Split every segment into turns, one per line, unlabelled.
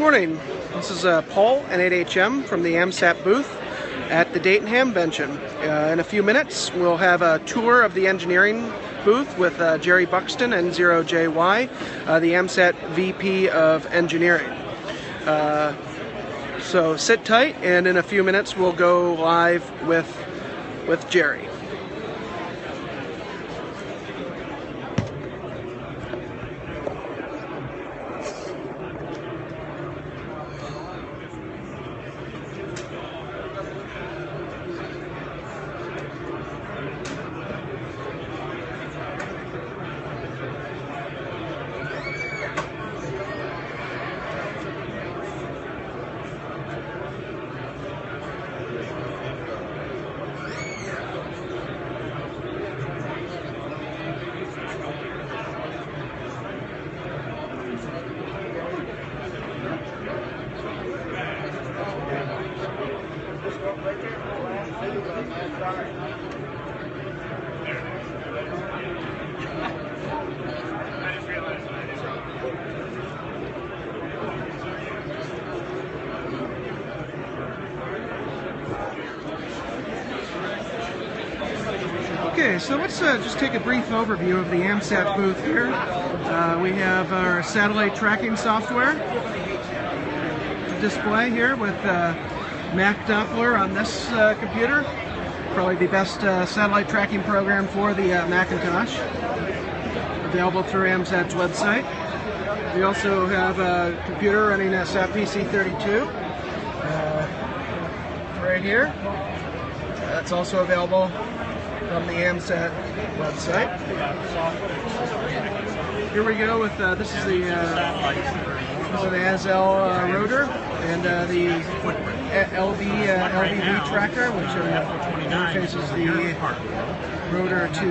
morning. This is Paul, N8HM, from the AMSAT booth at the Dayton Hamvention. In a few minutes, we'll have a tour of the engineering booth with Jerry Buxton, N0JY, the AMSAT VP of Engineering. So sit tight, and in a few minutes, we'll go live with Jerry. Okay, so let's just take a brief overview of the AMSAT booth here. We have our satellite tracking software to display here with Mac Doppler on this computer. Probably the best satellite tracking program for the Macintosh. Available through AMSAT's website. We also have a computer running a SAP PC32 right here. That's also available from the AMSAT website. Here we go with this is the ASL rotor and the LBV tracker, which interfaces the rotor to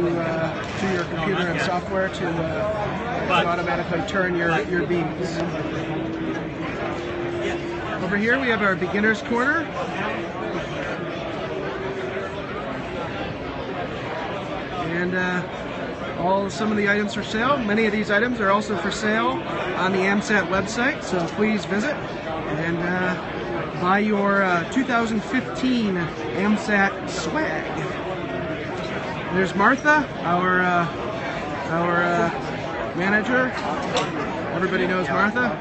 your computer and software to automatically turn your beams. Over here we have our beginner's corner. And some of the items for sale. Many of these items are also for sale on the AMSAT website, so please visit and buy your 2015 AMSAT swag. There's Martha, our manager. Everybody knows Martha.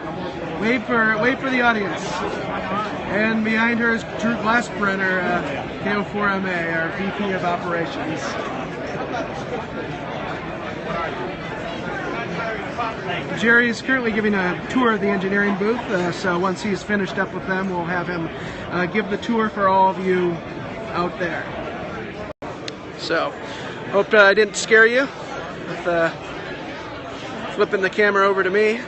Wait for the audience. And behind her is Drew Glassbrenner, KO4MA, our VP of Operations. Jerry is currently giving a tour of the engineering booth, so once he's finished up with them, we'll have him give the tour for all of you out there. So, hope I didn't scare you with flipping the camera over to me,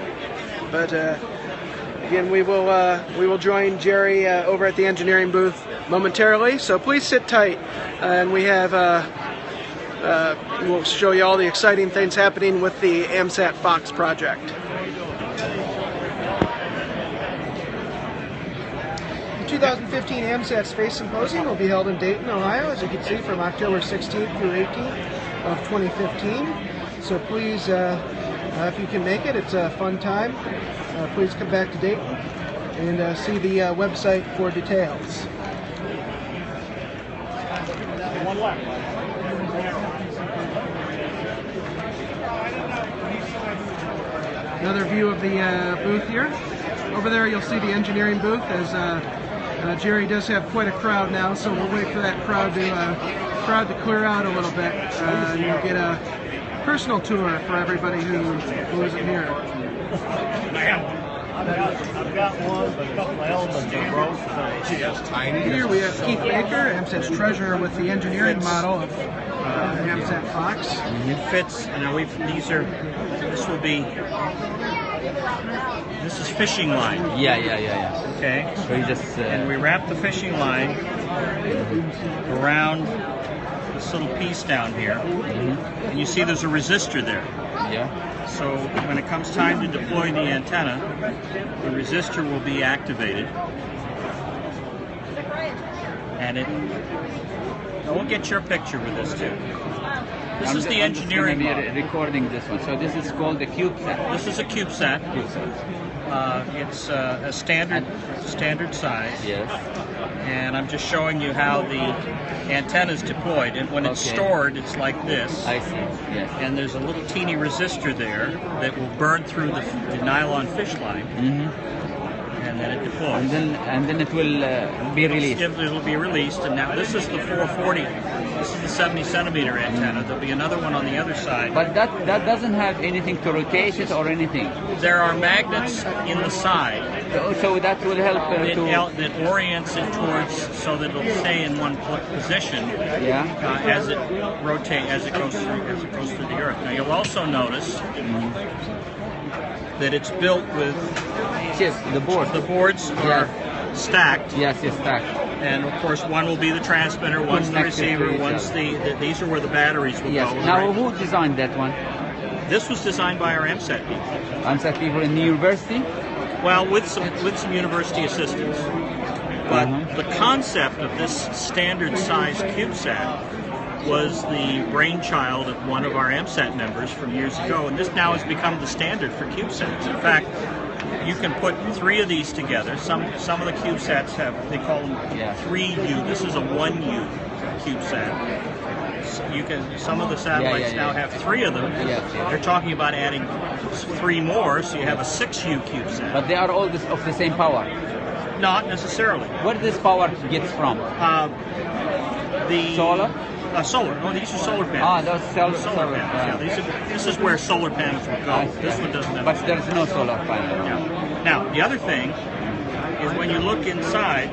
but again, we will join Jerry over at the engineering booth momentarily. So please sit tight, and we have. We'll show you all the exciting things happening with the AMSAT Fox project. The 2015 AMSAT Space Symposium will be held in Dayton, Ohio, as you can see, from October 16th through 18th of 2015. So please, if you can make it, it's a fun time. Please come back to Dayton and see the website for details. One left. Another view of the booth here. Over there you'll see the engineering booth, as Jerry does have quite a crowd now, so we'll wait for that crowd to clear out a little bit, and you'll get a personal tour for everybody who isn't here.
I've got one, but a couple of elements are broke.
Here we have Keith Baker, AMSAT's treasurer, with the engineering model of AMSAT Fox.
It fits, and this is fishing line.
Yeah.
Okay.
So you just
and we wrap the fishing line around this little piece down here, and you see there's a resistor there.
Yeah.
So when it comes time to deploy the antenna, the resistor will be activated, and we'll get your picture with this too. This is the engineering
I'm
model.
just gonna be recording this one. So this is called the CubeSat.
This is a CubeSat. It's a standard size.
Yes.
And I'm just showing you how the antenna is deployed. And when it's stored, it's like this.
I see. Yes.
And there's a little teeny resistor there that will burn through the nylon fish line. And then it deploys.
And then it will be released.
It'll be released. And now this is the 440. This is the 70 centimeter antenna. There'll be another one on the other side.
But that doesn't have anything to rotate it or anything.
There are magnets in the side.
So that will help
that orients it towards so that it'll stay in one position. As it rotates, as it goes through the earth. Now you'll also notice that it's built with
the board.
The boards are stacked.
Yes, stacked.
And of course, one will be the transmitter, one's the receiver, one's these are where the batteries will go.
Now, who designed that one?
This was designed by our AMSAT people.
AMSAT people in the university?
Well, with some university assistance. But the concept of this standard size CubeSat was the brainchild of one of our AMSAT members from years ago, and this now has become the standard for CubeSats. In fact, you can put 3 of these together. Some of the CubeSats have, they call them 3U. This is a 1U CubeSat. Some of the satellites now have 3 of them. They're talking about adding 3 more, so you have a 6U CubeSat.
But they are all of the same power?
Not necessarily.
Where does power gets from? Solar?
Solar. No, these are solar panels.
Those
solar panels. Yeah, this is where solar panels will go. This one doesn't have.
But there's no solar panel.
Yeah. Now, the other thing is when you look inside,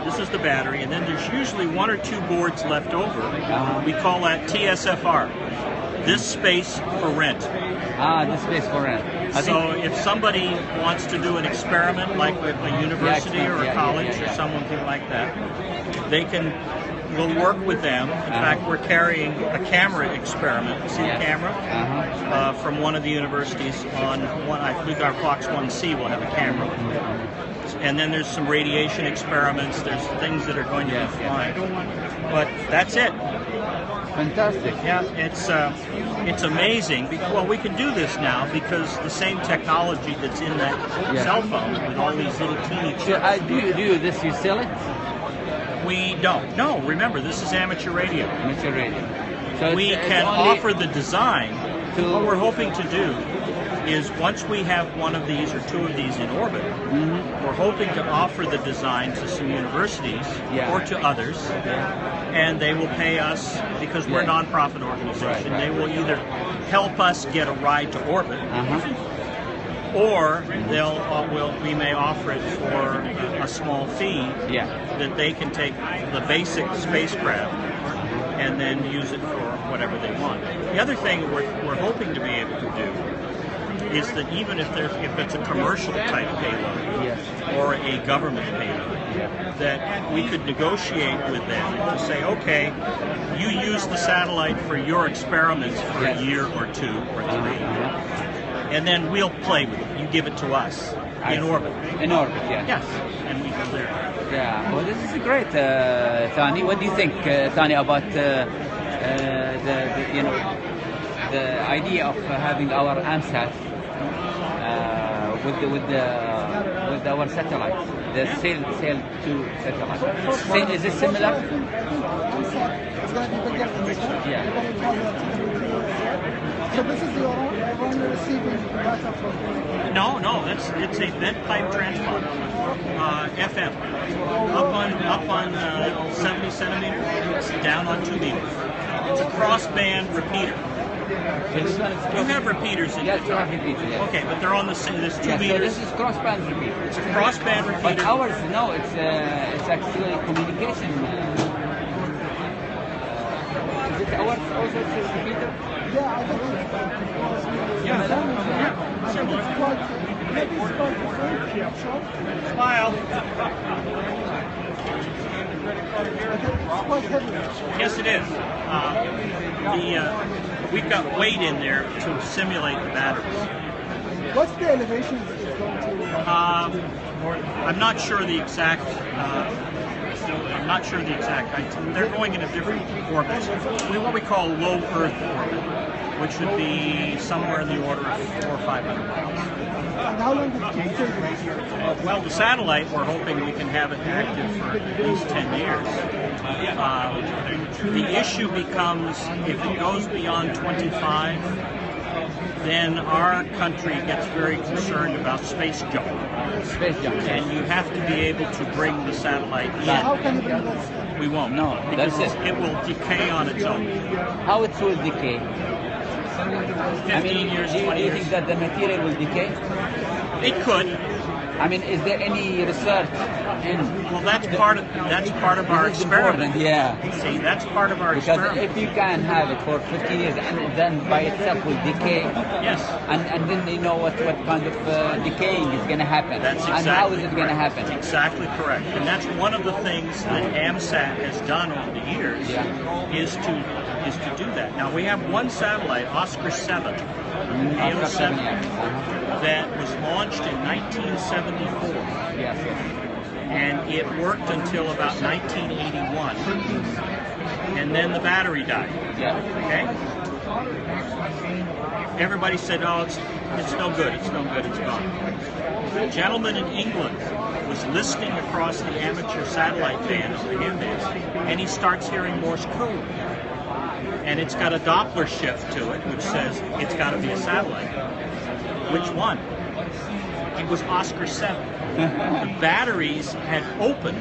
this is the battery, and then there's usually 1 or 2 boards left over. We call that TSFR. This space for rent.
This space for rent.
So if somebody wants to do an experiment, like with a university or a college or something like that, we'll work with them. In fact, we're carrying a camera experiment. See the camera? From one of the universities on one. I believe our Fox 1C will have a camera. And then there's some radiation experiments. There's things that are going to be flying. But that's it.
Fantastic.
Yeah, it's amazing. Well, we can do this now because the same technology that's in that cell phone with all these little teeny chips.
So, do you sell it?
We don't. No, remember, this is amateur radio.
Amateur radio. So
we can offer the design. What we're hoping to do is once we have 1 of these or 2 of these in orbit, we're hoping to offer the design to some universities or to others, and they will pay us, because we're a nonprofit organization, they will either help us get a ride to orbit, or we may offer it for a small fee that they can take the basic spacecraft and then use it for whatever they want. The other thing we're hoping to be able to do is that even if it's a commercial type payload or a government payload, that we could negotiate with them to say, okay, you use the satellite for your experiments for a year or 2 or 3. And then we'll play with it. You give it to us in orbit.
In orbit,
Yes, and we go there.
Yeah, well, this is great, Tani. What do you think, Tani, about the idea of having our AMSAT with our satellites, the sail to satellite? Is it similar?
It's going to be bigger than this one. So this is the only receiving data from.
No, it's a bent pipe transponder, FM, up on 70 centimeters, down on 2 meters. It's a crossband repeater. You have repeaters in
Yes, you have repeaters. Yes.
Okay, but they're on the same. There's 2 meters.
So this is crossband repeater.
It's a crossband repeater.
But ours, no, it's actually communication. Is it ours also repeater?
Yeah, I think
Yeah, similar.
maybe it's quite different.
Smile.
It's quite heavy.
Yes, it is. We've got weight in there to simulate the batteries.
What's the elevation it's going to?
I'm not sure the exact I'm not sure the exact height. They're going in a different orbit. What we call low Earth orbit, which would be somewhere in the order of 400 or 500 miles.
And how long did it take?
Well, the satellite, we're hoping we can have it active for at least 10 years. The issue becomes, if it goes beyond 25, then our country gets very concerned about space junk.
Space junk.
And you have to be able to bring the satellite
How
in.
can you bring that?
We won't.
No,
because
that's it.
it will decay on its own.
How it will decay?
15 years,
do
20
you
years.
think that the material will decay?
It could.
I mean, is there any research in?
Well, that's part of our
This is important,
experiment.
yeah.
See, that's part of our
Because
experiment.
if you can have it for 15 years and then by itself will decay,
Yes.
and then you know what kind of decaying is going to happen,
That's
and
exactly
how is it going to
correct.
happen?
Exactly correct. And that's one of the things that AMSAT has done over the years,
Yeah.
is to do that. Now we have one satellite, Oscar 7,
After 7
AMSAT,
years.
that was launched in 1974.
Yes, yes.
And it worked until about 1981. And then the battery died.
Yeah.
Okay? Everybody said, oh, it's no good, it's no good, it's gone. A gentleman in England was listening across the amateur satellite band of the ham band, and he starts hearing Morse code. And it's got a Doppler shift to it, which says it's got to be a satellite. Which one? It was Oscar 7. The batteries had opened,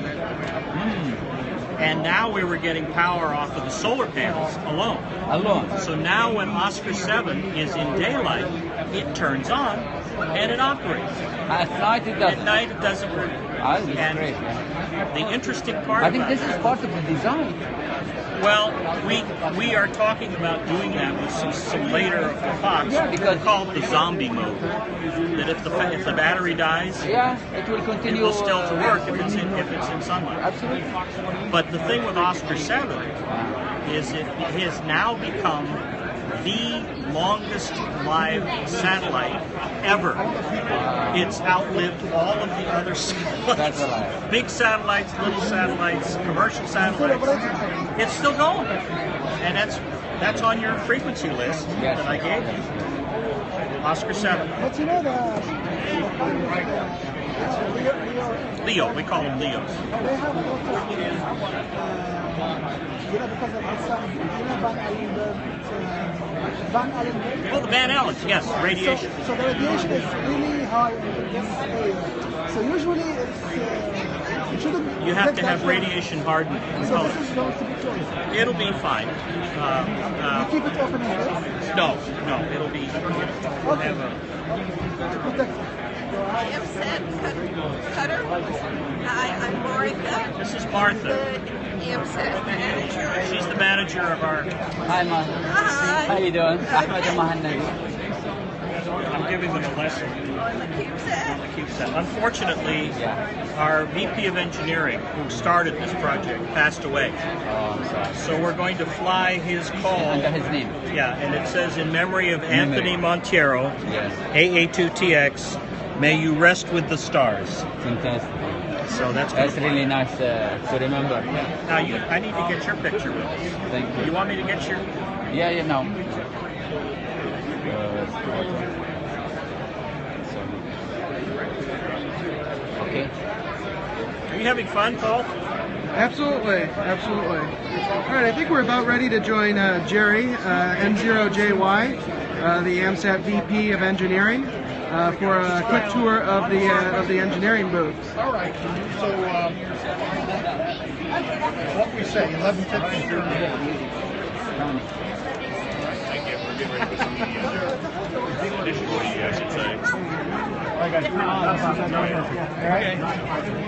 and now we were getting power off of the solar panels alone.
Alone.
So now when Oscar 7 is in daylight, it turns on and it operates.
At night it
At
doesn't.
night it doesn't work.
Ah, this is
And
great. Yeah.
the interesting part
I think
about
this is part of the design.
well, we are talking about doing that with some later of the Fox.
Yeah, because-
we call it the zombie mode. That if the battery dies,
Yeah, it will
it
continue.
will still to work if it's in sunlight.
Absolutely.
But the thing with Oscar 7 is it has now become the longest live satellite ever. It's outlived all of the other satellites.
Satellites.
Big satellites, little satellites, commercial satellites. It's still going. And that's on your frequency list
Yes.
that I gave you. Oscar 7.
But you know
Leo, we call them Leos.
they have a lot of, because of the sun, Van Allen.
Oh, the Van Allen, yes, radiation.
So the radiation is really high in this area. So usually it shouldn't.
You have
get
to have
that way.
radiation hardened
So
components.
this is going to be closed.
It'll be fine.
You keep it open as this
No, it'll be. We'll have a,
to protect it.
AMSAT cutter. Hi, I'm Martha,
this is
the
Martha.
AMSAT manager.
She's the manager of our.
Hi, Ma.
Hi.
How you doing? Ahmed Mahanadi.
I'm giving them a lesson
On the CubeSat.
on the CubeSat. Unfortunately,
Yeah.
our VP of engineering, who started this project, passed away.
Oh, I'm sorry.
So we're going to fly his call.
Under his name.
Yeah, and it says in memory of Anthony Montiero,
Yes.
AA2TX. May you rest with the stars.
Fantastic.
So that's
That's really nice to remember.
Now I need to get your picture with us.
Thank
You
you.
want me to get your?
Yeah, no. Okay.
Are you having fun, Paul?
Absolutely, absolutely. All right, I think we're about ready to join Jerry, N0JY, the AMSAT VP of Engineering, for a quick tour of the engineering booth.
All right. So, what we say, 11:50.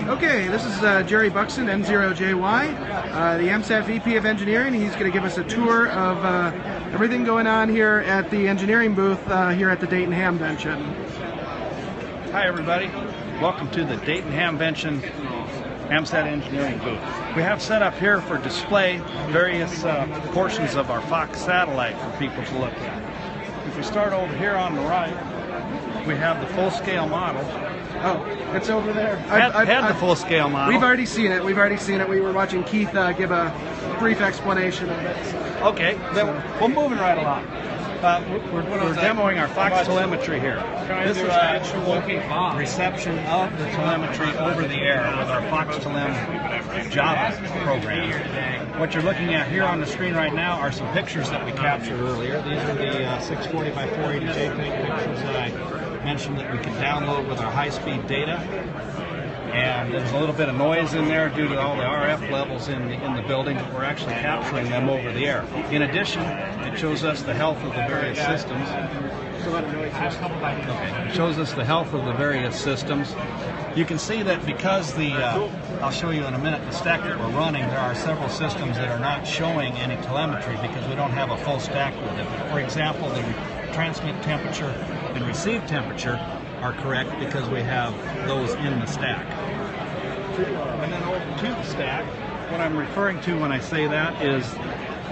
Okay, this is Jerry Buxton, N0JY, the AMSAT VP of Engineering. He's going to give us a tour of everything going on here at the engineering booth here at the Dayton Hamvention.
Hi, everybody. Welcome to the Dayton Hamvention AMSAT engineering booth. We have set up here for display various portions of our Fox satellite for people to look at. If we start over here on the right, we have the full-scale model.
Oh, it's over there.
Had the full-scale model.
We've already seen it. We were watching Keith give a brief explanation of it. So.
Okay, then we're moving right along. We're demoing our Fox telemetry here. This is actual reception of the telemetry over the air with our Fox Telem Java program. What you're looking at here on the screen right now are some pictures that we captured earlier. These are the 640 by 480 JPEG pictures that I mentioned that we can download with our high-speed data. And there's a little bit of noise in there due to all the RF levels in the building, but we're actually capturing them over the air. In addition, it shows us the health of the various systems. Okay. It shows us the health of the various systems. You can see that because I'll show you in a minute, the stack that we're running, there are several systems that are not showing any telemetry because we don't have a full stack with it. For example, the transmit temperature and receive temperature are correct because we have those in the stack. And then over to the stack, what I'm referring to when I say that is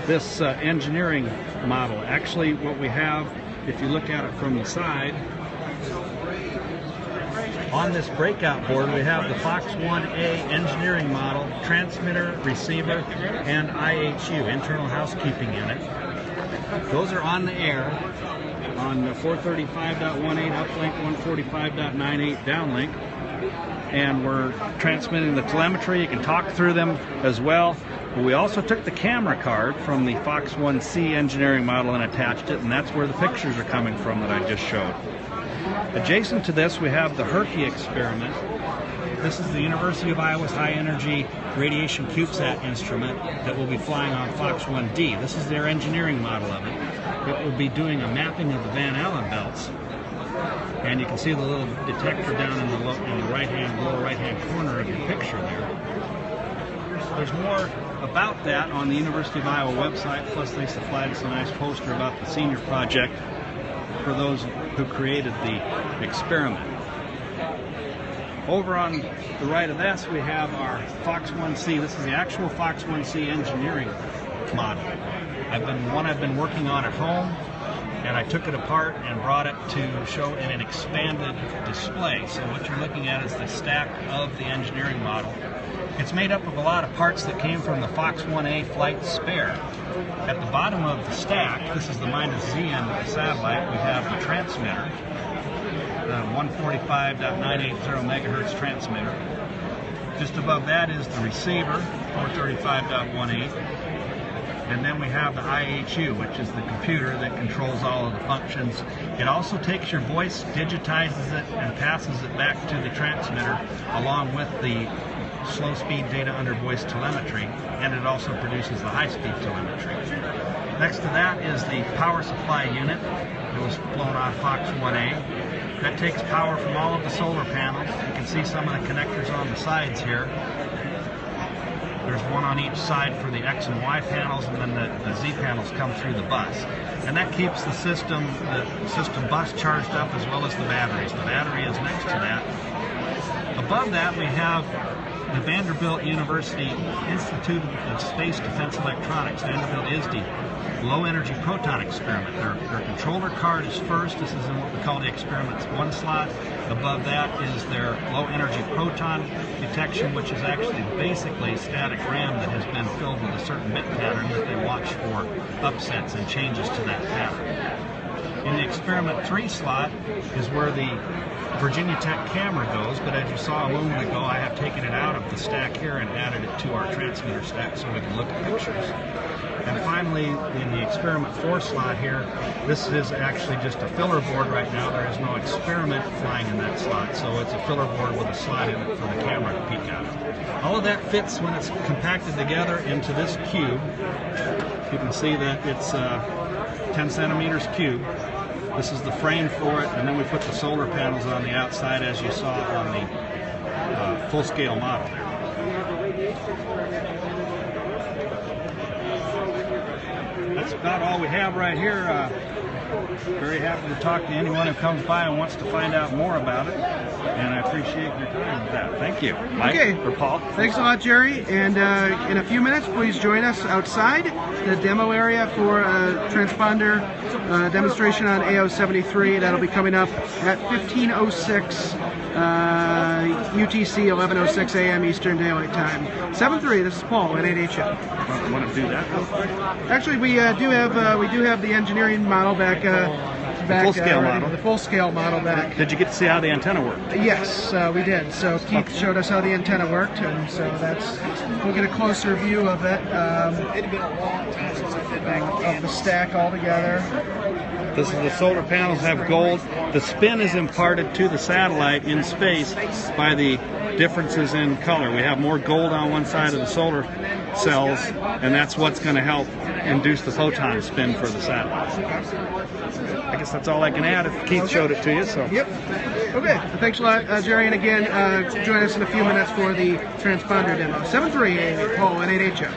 this engineering model. Actually, what we have, if you look at it from the side, on this breakout board we have the Fox 1A engineering model, transmitter, receiver, and IHU, internal housekeeping unit. Those are on the air on 435.18 uplink, 145.98 downlink, and we're transmitting the telemetry. You can talk through them as well. But we also took the camera card from the Fox 1C engineering model and attached it, and that's where the pictures are coming from that I just showed. Adjacent to this, we have the Herky experiment. This is the University of Iowa's high-energy radiation CubeSat instrument that will be flying on Fox 1D. This is their engineering model of it. It will be doing a mapping of the Van Allen belts, and you can see the little detector down in the lower right-hand corner of your picture there. There's more about that on the University of Iowa website, plus they supplied us a nice poster about the senior project for those who created the experiment. Over on the right of this, we have our Fox 1C. This is the actual Fox 1C engineering model. I've been working on at home, and I took it apart and brought it to show in an expanded display. So what you're looking at is the stack of the engineering model. It's made up of a lot of parts that came from the Fox 1A flight spare. At the bottom of the stack, this is the -Z end of the satellite, we have the transmitter, the 145.980 megahertz transmitter. Just above that is the receiver, 435.18. And then we have the IHU, which is the computer that controls all of the functions. It also takes your voice, digitizes it, and passes it back to the transmitter along with the slow-speed data under voice telemetry, and it also produces the high-speed telemetry. Next to that is the power supply unit that was flown on Fox 1A. That takes power from all of the solar panels. You can see some of the connectors on the sides here. There's one on each side for the X and Y panels, and then the Z panels come through the bus. And that keeps the system bus charged up as well as the batteries. The battery is next to that. Above that we have the Vanderbilt University Institute of Space Defense Electronics, Vanderbilt ISD, low energy proton experiment. Their controller card is first. This is in what we call the experiment's 1 slot. Above that is their low energy proton detection, which is actually basically static RAM that has been filled with a certain bit pattern that they watch for upsets and changes to that pattern. In the experiment 3 slot is where the Virginia Tech camera goes, but as you saw a moment ago, I have taken it out of the stack here and added it to our transmitter stack so we can look at pictures. And finally, in the experiment 4 slot here, this is actually just a filler board right now. There is no experiment flying in that slot, so it's a filler board with a slot in it for the camera to peek out. All of that fits when it's compacted together into this cube. You can see that it's 10 centimeters cube. This is the frame for it, and then we put the solar panels on the outside as you saw on the full-scale model there. That's about all we have right here. very happy to talk to anyone who comes by and wants to find out more about it. And I appreciate your time with that. Thank you. Mike,
Okay.
or Paul.
Thanks a lot, Jerry. And in a few minutes, please join us outside the demo area for a transponder demonstration on AO73. That'll be coming up at 15:06 UTC, 11:06 a.m. Eastern Daylight Time. 7-3. This is Paul at 8HM.
Want to do that?
Actually, we do have the engineering model back.
full-scale
ready,
model.
The full-scale model back.
Did you get to see how the antenna worked?
Yes, we did. So Keith showed us how the antenna worked, and so we'll get a closer view of it. It'd been a long time since I did that. Of the stack all together.
This is the solar panels have gold. The spin is imparted to the satellite in space by the differences in color. We have more gold on one side of the solar cells, and that's what's going to help induce the photon spin for the satellite. I guess that's all I can add if Keith showed it to you. So.
Yep. Okay. Thanks a lot, Jerry. And again, join us in a few minutes for the transponder demo. 7-3, Paul at 8HM.